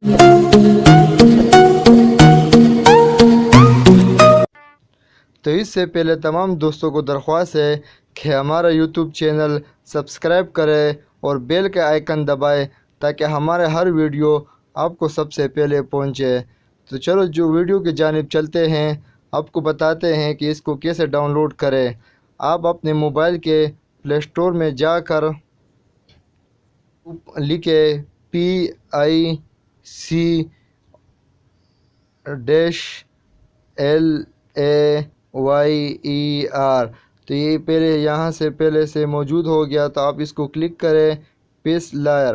تو اس سے پہلے تمام دوستوں کو درخواست ہے کہ ہمارا یوٹیوب چینل سبسکرائب کرے اور بیل کا آئیکن دبائے تاکہ ہمارے ہر ویڈیو آپ کو سب سے پہلے پہنچے۔ تو چلو جو ویڈیو کی جانب چلتے ہیں، آپ کو بتاتے ہیں کہ اس کو کیسے ڈاؤن لوڈ کریں۔ آپ اپنے موبائل کے پلے اسٹور میں جا کر لکھے PIC-LAYER، تو یہ پہلے سے موجود ہو گیا، تو آپ اس کو کلک کریں، پیس لائر،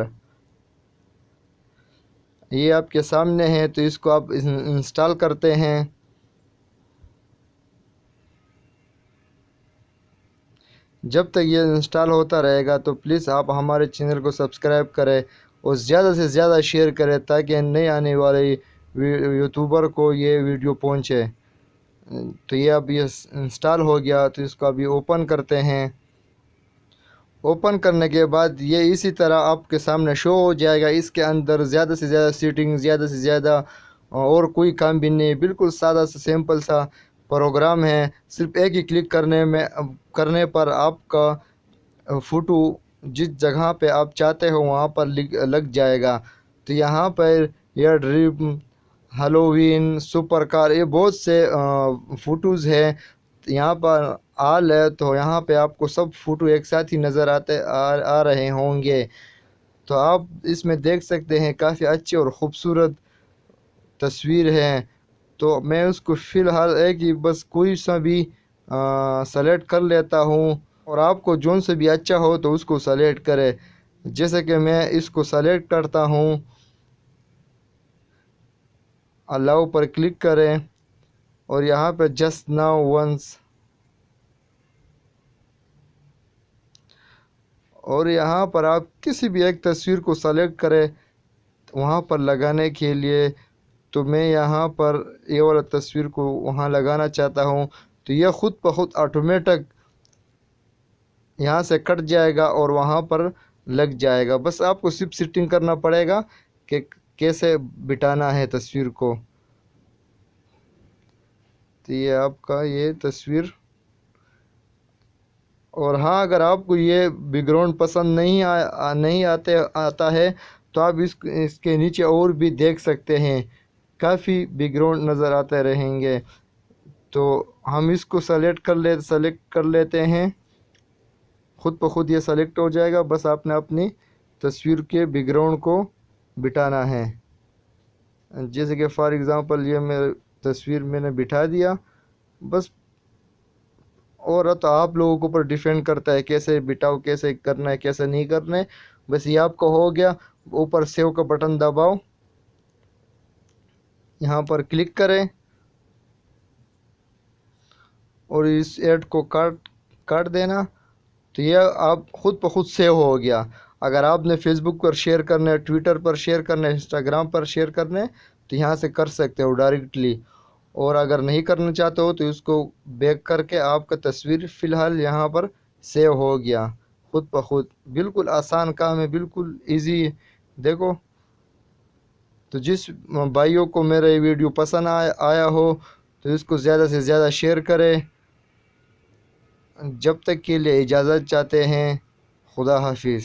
یہ آپ کے سامنے ہے، تو اس کو آپ انسٹال کرتے ہیں۔ جب تک یہ انسٹال ہوتا رہے گا تو پلیز آپ ہمارے چینل کو سبسکرائب کریں اور زیادہ سے زیادہ شیئر کریں تاکہ نئے آنے والے یوٹیوبر کو یہ ویڈیو پہنچے۔ تو یہ اب یہ انسٹال ہو گیا، تو اس کو ابھی اوپن کرتے ہیں۔ اوپن کرنے کے بعد یہ اسی طرح آپ کے سامنے شو ہو جائے گا۔ اس کے اندر زیادہ سے زیادہ سیٹنگ، زیادہ سے زیادہ اور کوئی کام بھی نہیں، بالکل سادہ سا سمپل سا پروگرام ہے۔ صرف ایک ہی کلک کرنے پر آپ کا فوٹو جس جگہ پہ آپ چاہتے ہو وہاں پر لگ جائے گا۔ تو یہاں per year dream, Halloween, super کار، یہ بہت سے فوٹوز ہیں۔ یہاں پر آل ہے، تو یہاں پہ آپ کو سب فوٹو ایک ساتھ ہی نظر آ رہے ہوں گے۔ تو آپ اس میں دیکھ سکتے ہیں کافی اچھی اور خوبصورت تصویر ہے۔ تو میں اس کو فی الحال ایک ہی بس کوئی سا بھی سلیکٹ کر لیتا ہوں، اور آپ کو جون سے بھی اچھا ہو تو اس کو سلیکٹ کرے۔ جیسے کہ میں اس کو سلیکٹ کرتا ہوں، الاؤ پر کلک کریں اور یہاں پہ جسٹ ناؤ ونس، اور یہاں پر آپ کسی بھی ایک تصویر کو سلیکٹ کریں وہاں پر لگانے کے لیے۔ تو میں یہاں پر یہ والا تصویر کو وہاں لگانا چاہتا ہوں، تو یہ خود بخود آٹومیٹک یہاں سے کٹ جائے گا اور وہاں پر لگ جائے گا۔ بس آپ کو صرف سیٹنگ کرنا پڑے گا کہ کیسے بٹانا ہے تصویر کو۔ تو یہ آپ کا یہ تصویر، اور ہاں اگر آپ کو یہ بیک گراؤنڈ پسند نہیں آتا ہے تو آپ اس کے نیچے اور بھی دیکھ سکتے ہیں، کافی بیک گراؤنڈ نظر آتے رہیں گے۔ تو ہم اس کو سلیکٹ کر لیتے ہیں، خود بخود یہ سلیکٹ ہو جائے گا۔ بس آپ نے اپنی تصویر کے بیک گراؤنڈ کو بٹانا ہے۔ جیسے کہ فار ایگزامپل یہ میری تصویر میں نے بٹھا دیا بس، اور تو آپ لوگوں کے اوپر ڈیپینڈ کرتا ہے کیسے بٹاؤ، کیسے کرنا ہے، کیسے نہیں کرنا ہے۔ بس یہ آپ کو ہو گیا، اوپر سیو کا بٹن دباؤ، یہاں پر کلک کریں اور اس ایڈ کو کاٹ دینا، تو یہ آپ خود بخود سیو ہو گیا۔ اگر آپ نے فیس بک پر شیئر کرنا ہے، ٹویٹر پر شیئر کرنا ہے، انسٹاگرام پر شیئر کرنا ہے تو یہاں سے کر سکتے ہو ڈائریکٹلی، اور اگر نہیں کرنا چاہتے ہو تو اس کو بیک کر کے آپ کا تصویر فی الحال یہاں پر سیو ہو گیا خود بخود۔ بالکل آسان کام ہے، بالکل ایزی۔ دیکھو، تو جس بھائیوں کو میرا یہ ویڈیو پسند آیا ہو تو اس کو زیادہ سے زیادہ شیئر کرے۔ جب تک کے لیے اجازت چاہتے ہیں، خدا حافظ۔